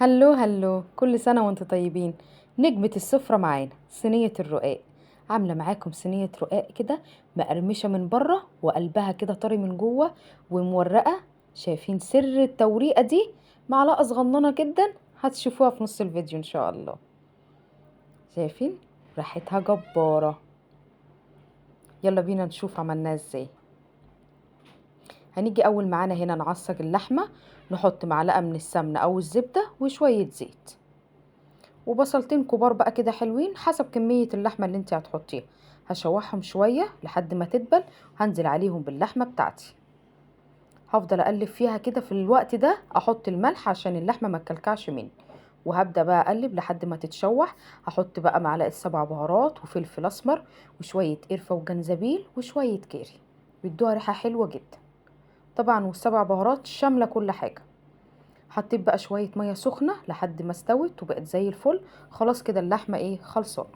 هلو هلو، كل سنة وانتم طيبين. نجمة السفرة معانا صينية الرقاق. عاملة معاكم صينية رقاق كده، مقرمشة من بره وقلبها كده طري من جوه ومورقة. شايفين سر التوريقة دي؟ معلقة صغننة جدا، هتشوفوها في نص الفيديو ان شاء الله. شايفين ريحتها جبارة. يلا بينا نشوف عملناها ازاي. هنيجي اول معانا هنا نعصج اللحمة، نحط معلقة من السمنة او الزبدة وشوية زيت وبصلتين كبار بقى كده حلوين حسب كمية اللحمة اللي انت هتحطيها. هشوحهم شوية لحد ما تدبل، هنزل عليهم باللحمة بتاعتي. هفضل اقلب فيها كده في الوقت ده، احط الملح عشان اللحمة ما تكلكعش مني، وهبدأ بقى اقلب لحد ما تتشوح. هحط بقى معلقة 7 بهارات وفلفل اسمر وشوية قرفة وجنزبيل وشوية كاري، بيدوها ريحة حلوة جدا طبعا، وال7 بهارات شاملة كل حاجة. حطيت بقى شوية مية سخنة لحد ما استوت وبقت زي الفل. خلاص كده اللحمة ايه خلصان.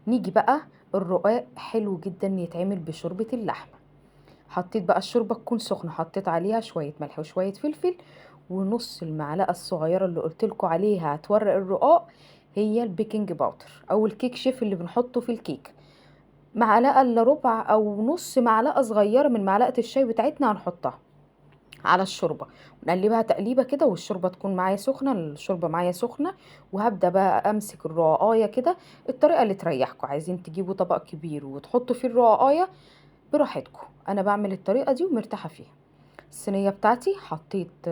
نيجي بقى، الرقاق حلو جدا يتعمل بشوربة اللحمة. حطيت بقى الشوربة تكون سخنة، حطيت عليها شوية ملح وشوية فلفل ونص المعلقة الصغيرة اللي قلتلكوا عليها هتورق الرقاق، هي البيكنج باودر او الكيك شيف اللي بنحطه في الكيك. معلقة الا ربع او نص معلقة صغيرة من معلقة الشاي بتاعتنا هنحطها على الشوربه، ونقلبها تقليبه كده والشوربه تكون معايا سخنه، الشوربه معايا سخنه. وهبدا بقى امسك الرقاقايه كده، الطريقه اللي تريحكم. عايزين تجيبوا طبق كبير وتحطوا فيه الرقاقايه براحتكم، انا بعمل الطريقه دي ومرتاحه فيها. الصينيه بتاعتي حطيت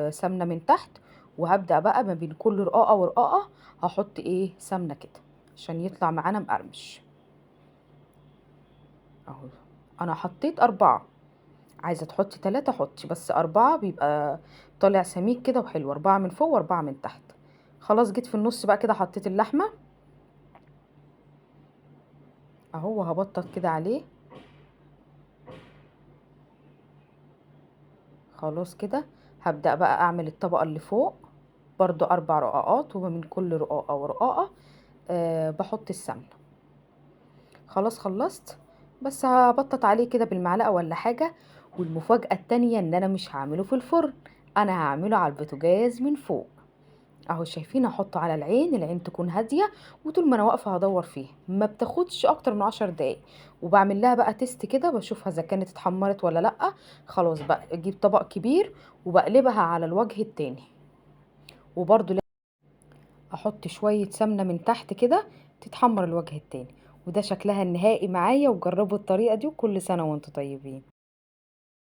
سمنه من تحت، وهبدا بقى ما بين كل رقاقه ورقاقه هحط ايه سمنه كده عشان يطلع معانا مقرمش. اهو انا حطيت 4، عايزة تحطي 3 حطي، بس 4 بيبقى طالع سميك كده وحلو. 4 من فوق و4 من تحت. خلاص جيت في النص بقى كده حطيت اللحمة اهو، هبطط كده عليه. خلاص كده هبدأ بقى اعمل الطبقة اللي فوق، برضو 4 رقاقات ومن كل رقاقة ورقاقة بحط السمنة. خلاص خلصت، بس هبطط عليه كده بالمعلقة ولا حاجة. والمفاجأة التانية ان انا مش هعمله في الفرن، انا هعمله على البوتاجاز من فوق. اهو شايفين، احطه على العين تكون هاديه، وطول ما انا واقفه هدور فيها ما بتاخدش اكتر من 10 دقايق. وبعمل لها بقى تيست كده، بشوفها اذا كانت اتحمرت ولا لا. خلاص بقى اجيب طبق كبير وبقلبها على الوجه التاني، وبرده احط شويه سمنه من تحت كده تتحمر الوجه التاني. وده شكلها النهائي معايا، وجربوا الطريقه دي وكل سنه وانتم طيبين.